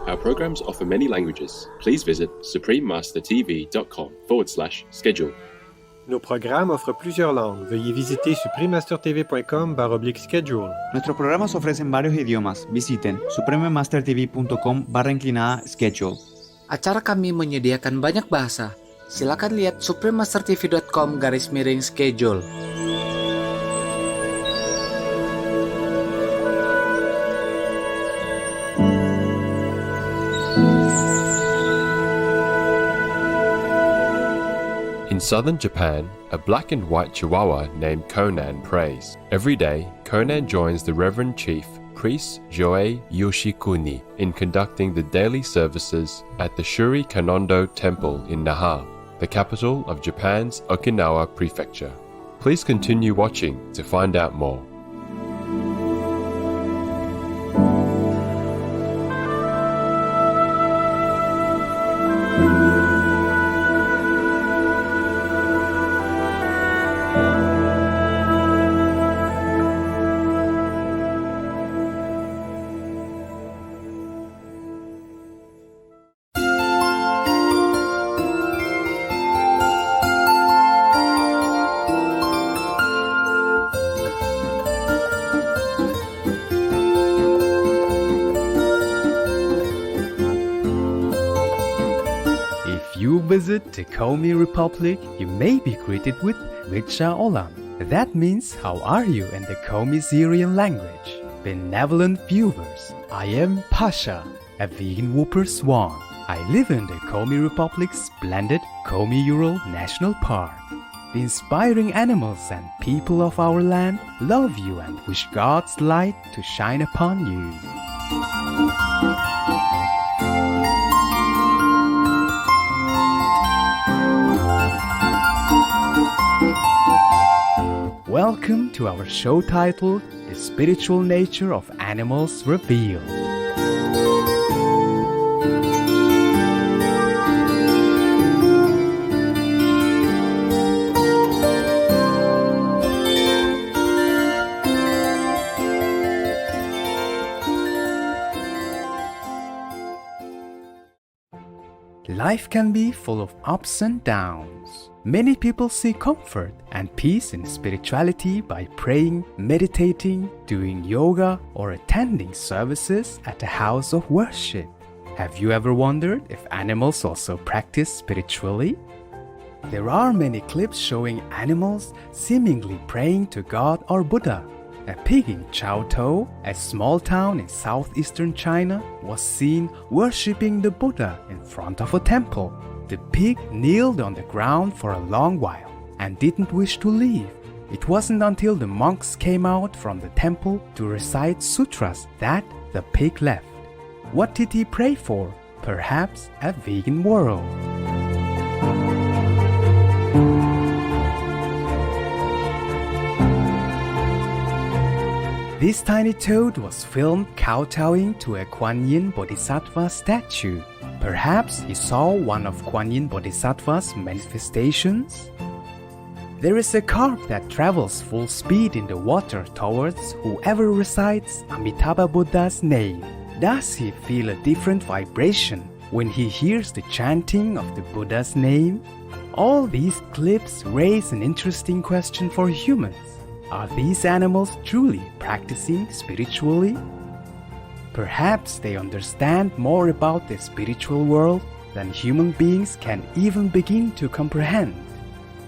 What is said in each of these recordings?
Our programs offer many languages. Please visit suprememastertv.com/schedule. Nos programmes offrent plusieurs langues. Veuillez visiter suprememastertv.com/schedule. Nuestros programas ofrecen varios idiomas. Visiten suprememastertv.com/schedule. Acara kami menyediakan banyak bahasa. Silakan lihat suprememastertv.com/schedule. In southern Japan, a black and white Chihuahua named Conan prays. Every day, Conan joins the Reverend Chief, Priest Joei Yoshikuni, in conducting the daily services at the朱里観音堂Temple in Naha, the capital of Japan's Okinawa Prefecture. Please continue watching to find out more. You visit the Komi Republic, you may be greeted with Richa Olam. That means how are you in the Komi Syrian language. Benevolent viewers, I am Pasha, a vegan whooper swan. I live in the Komi Republic's splendid Komi Ural National Park. The inspiring animals and people of our land love you and wish God's light to shine upon you. Welcome to our show titled The Spiritual Nature of Animals Revealed. Life can be full of ups and downs. Many people seek comfort and peace in spirituality by praying, meditating, doing yoga, or attending services at a house of worship. Have you ever wondered if animals also practice spiritually? There are many clips showing animals seemingly praying to God or Buddha. A pig in Chaotou, a small town in southeastern China, was seen worshipping the Buddha in front of a temple. The pig kneeled on the ground for a long while and didn't wish to leave. It wasn't until the monks came out from the temple to recite sutras that the pig left. What did he pray for? Perhaps a vegan world. This tiny toad was filmed kowtowing to a Kuan Yin Bodhisattva statue. Perhaps he saw one of Kuan Yin Bodhisattva's manifestations? There is a carp that travels full speed in the water towards whoever recites Amitabha Buddha's name. Does he feel a different vibration when he hears the chanting of the Buddha's name? All these clips raise an interesting question for humans. Are these animals truly practicing spiritually? Perhaps they understand more about the spiritual world than human beings can even begin to comprehend.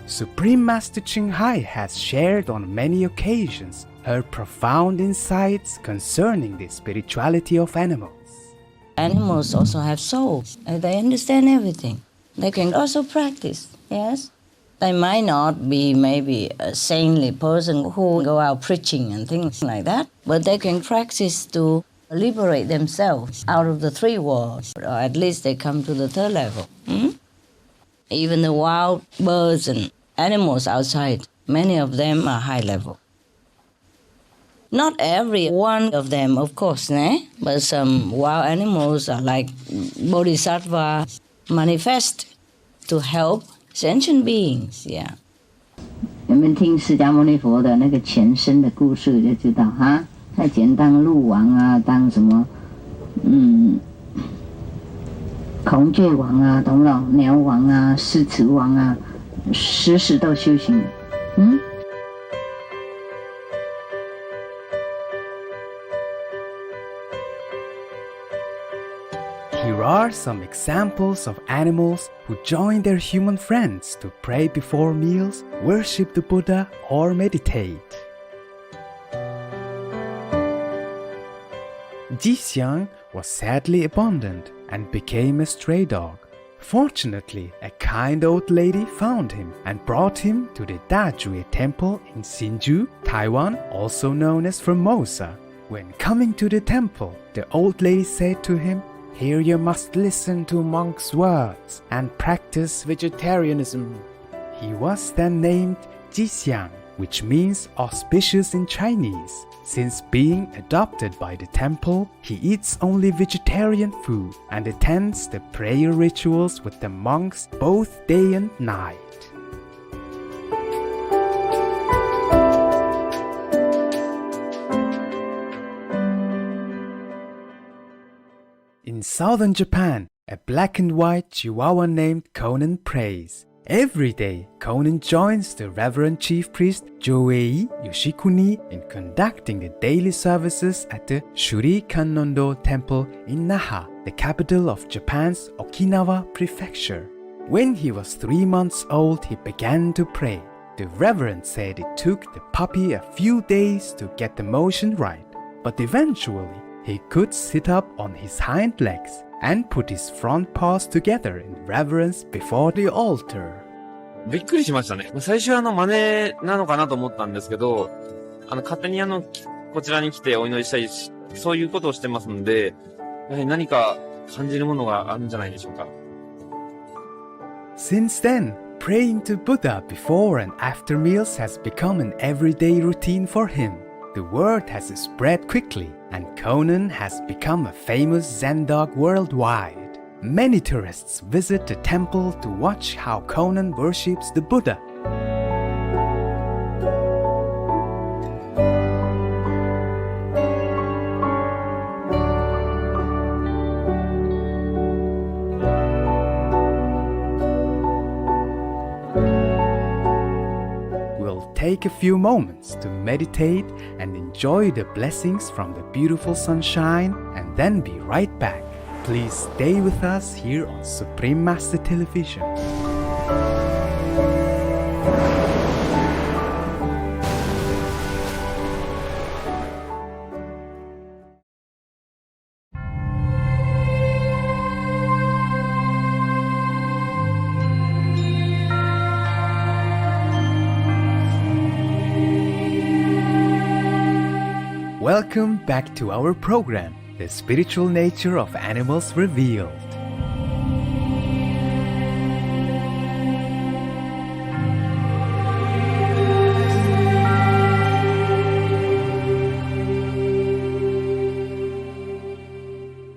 Supreme Master Ching Hai has shared on many occasions her profound insights concerning the spirituality of animals. Animals also have souls. They understand everything. They can also practice, yes? They might not be maybe a saintly person who go out preaching and things like that, but they can practice to liberate themselves out of the three worlds, or at least they come to the third level. Even the wild birds and animals outside, many of them are high level. Not every one of them, of course, but some wild animals are like bodhisattva manifest to help sentient beings, yeah. 你们听释迦牟尼佛的那个前身的故事就知道哈，他以前当鹿王啊，当什么孔雀王啊，懂不懂？鸟王啊，狮子王啊，时都修行的。Here are some examples of animals who join their human friends to pray before meals, worship the Buddha, or meditate. Jixiang was sadly abandoned and became a stray dog. Fortunately, a kind old lady found him and brought him to the Dajue temple in Hsinchu, Taiwan, also known as Formosa. When coming to the temple, the old lady said to him, "Here you must listen to monks' words and practice vegetarianism." He was then named Jixiang, which means auspicious in Chinese. Since being adopted by the temple, he eats only vegetarian food and attends the prayer rituals with the monks both day and night. In southern Japan, a black and white Chihuahua named Conan prays. Every day, Conan joins the Reverend Chief Priest Joei Yoshikuni in conducting the daily services at the朱里観音堂Temple in Naha, the capital of Japan's Okinawa Prefecture. When he was 3 months old, he began to pray. The Reverend said it took the puppy a few days to get the motion right, but eventually he could sit up on his hind legs and put his front paws together in reverence before the altar. びっくりしましたね。最初は真似なのかなと思ったんですけど、勝手にこちらに来てお祈りしたり、そういうことをしてますので、やはり何か感じるものがあるんじゃないでしょうか。Since then, praying to Buddha before and after meals has become an everyday routine for him. The word has spread quickly, and Conan has become a famous Zen dog worldwide. Many tourists visit the temple to watch how Conan worships the Buddha. Take a few moments to meditate and enjoy the blessings from the beautiful sunshine and then be right back. Please stay with us here on Supreme Master Television. Welcome back to our program, The Spiritual Nature of Animals Revealed.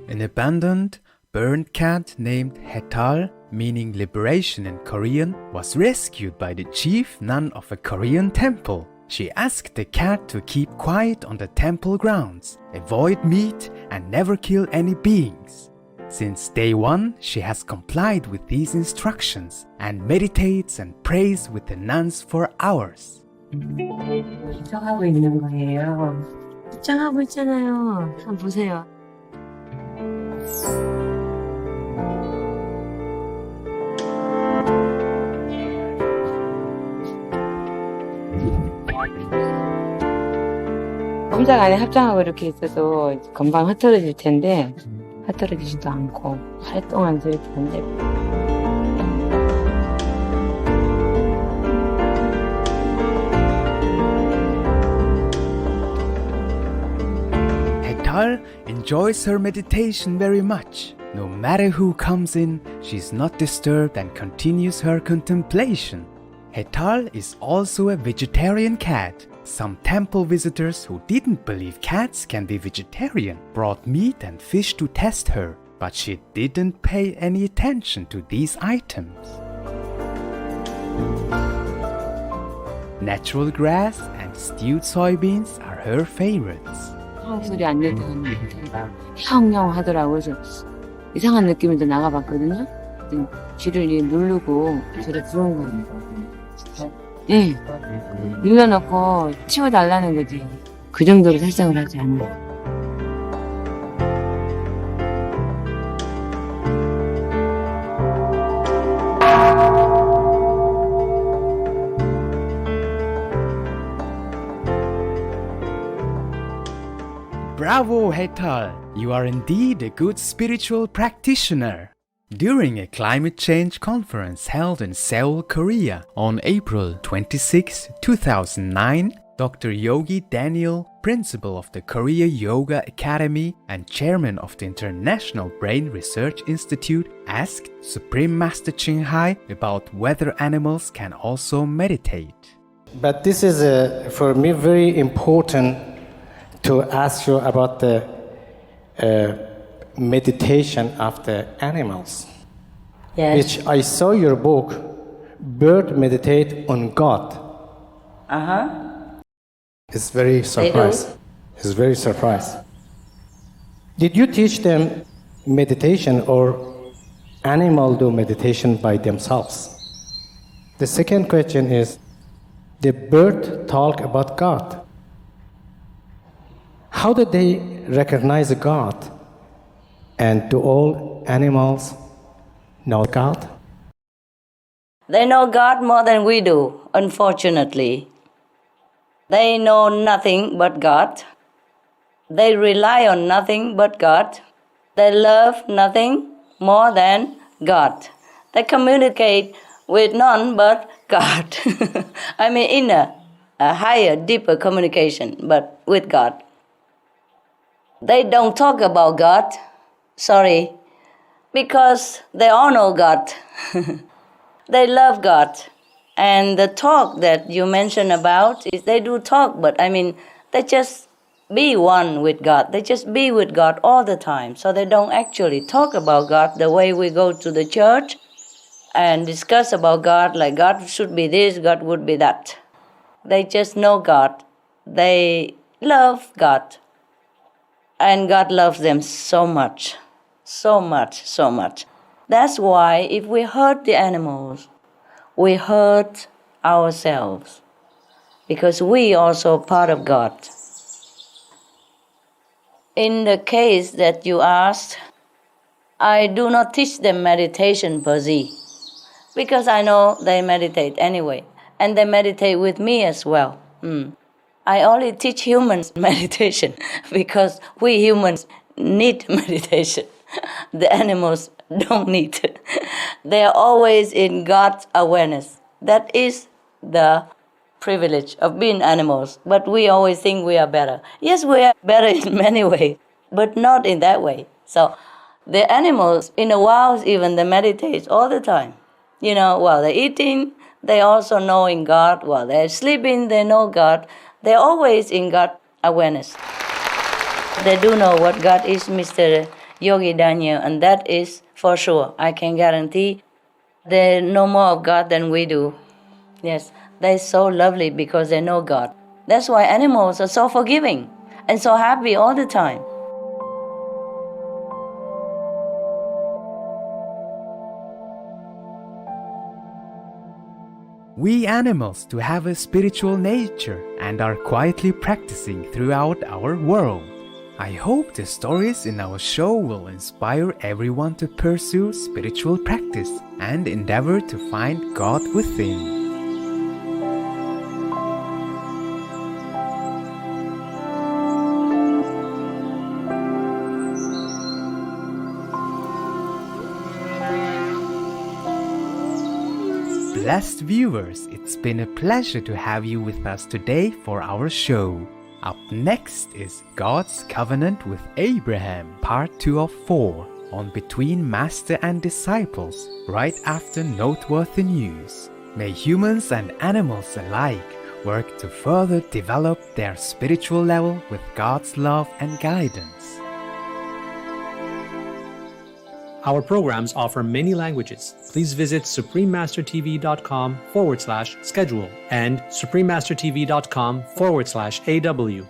An abandoned, burned cat named Hetal, meaning liberation in Korean, was rescued by the chief nun of a Korean temple. She asked the cat to keep quiet on the temple grounds, avoid meat, and never kill any beings. Since day one, she has complied with these instructions and meditates and prays with the nuns for hours. 입장하고 있는 거예요. 입장하고 있잖아요. 한번 보세요. 검장 안에 합장하고 이렇게 있어도 금방 흩어질 텐데 흩어지지도 않고 활동하면서 이렇게 한대. Hetal enjoys her meditation very much. No matter who comes in, she's not disturbed and continues her contemplation. Hetal is also a vegetarian cat. Some temple visitors who didn't believe cats can be vegetarian brought meat and fish to test her, but she didn't pay any attention to these items. Natural grass and stewed soybeans are her favorites. 소리 안 내더니 형형 하더라고요. 그래서 이상한 느낌이 또 나가봤거든요. 쥐를 누르고 저를 부른 거예요. 예. 눌러놓고 치워달라는 거지. 그 정도로 설정을 하지 않아요. Bravo, Hetal! You are indeed a good spiritual practitioner. During a climate change conference held in Seoul, Korea on April 26, 2009, Dr. Yogi Daniel, principal of the Korea Yoga Academy and chairman of the International Brain Research Institute, asked Supreme Master Ching Hai about whether animals can also meditate. But this is, for me, very important to ask you about the meditation of the animals. Yes. Which I saw your book, Bird Meditate on God. Uh-huh. It's very surprised. It's very surprised. Did you teach them meditation or animal do meditation by themselves? The second question is, the bird talk about God. How did they recognize God? And do all animals know God? They know God more than we do, unfortunately. They know nothing but God. They rely on nothing but God. They love nothing more than God. They communicate with none but God. I mean, in a higher, deeper communication, but with God. They don't talk about God, sorry, because they all know God. They love God. And the talk that you mentioned about, is they do talk, but I mean, they just be one with God. They just be with God all the time. So they don't actually talk about God the way we go to the church and discuss about God, like God should be this, God would be that. They just know God. They love God. And God loves them so much, so much, so much. That's why if we hurt the animals, we hurt ourselves, because we also part of God. In the case that you asked, I do not teach them meditation per se, because I know they meditate anyway, and they meditate with me as well. I only teach humans meditation because we humans need meditation. The animals don't need it. They are always in God's awareness. That is the privilege of being animals. But we always think we are better. Yes, we are better in many ways, but not in that way. So the animals in the wild even, they meditate all the time. You know, while they're eating, they also know in God. While they're sleeping, they know God. They're always in God awareness. They do know what God is, Mr. Yogi Daniel, and that is for sure. I can guarantee they know more of God than we do. Yes, they're so lovely because they know God. That's why animals are so forgiving and so happy all the time. We animals do have a spiritual nature and are quietly practicing throughout our world. I hope the stories in our show will inspire everyone to pursue spiritual practice and endeavor to find God within. Blessed viewers, it's been a pleasure to have you with us today for our show. Up next is God's Covenant with Abraham, Part 2 of 4, on Between Master and Disciples, right after noteworthy news. May humans and animals alike work to further develop their spiritual level with God's love and guidance. Our programs offer many languages. Please visit suprememastertv.com/schedule and suprememastertv.com/AW.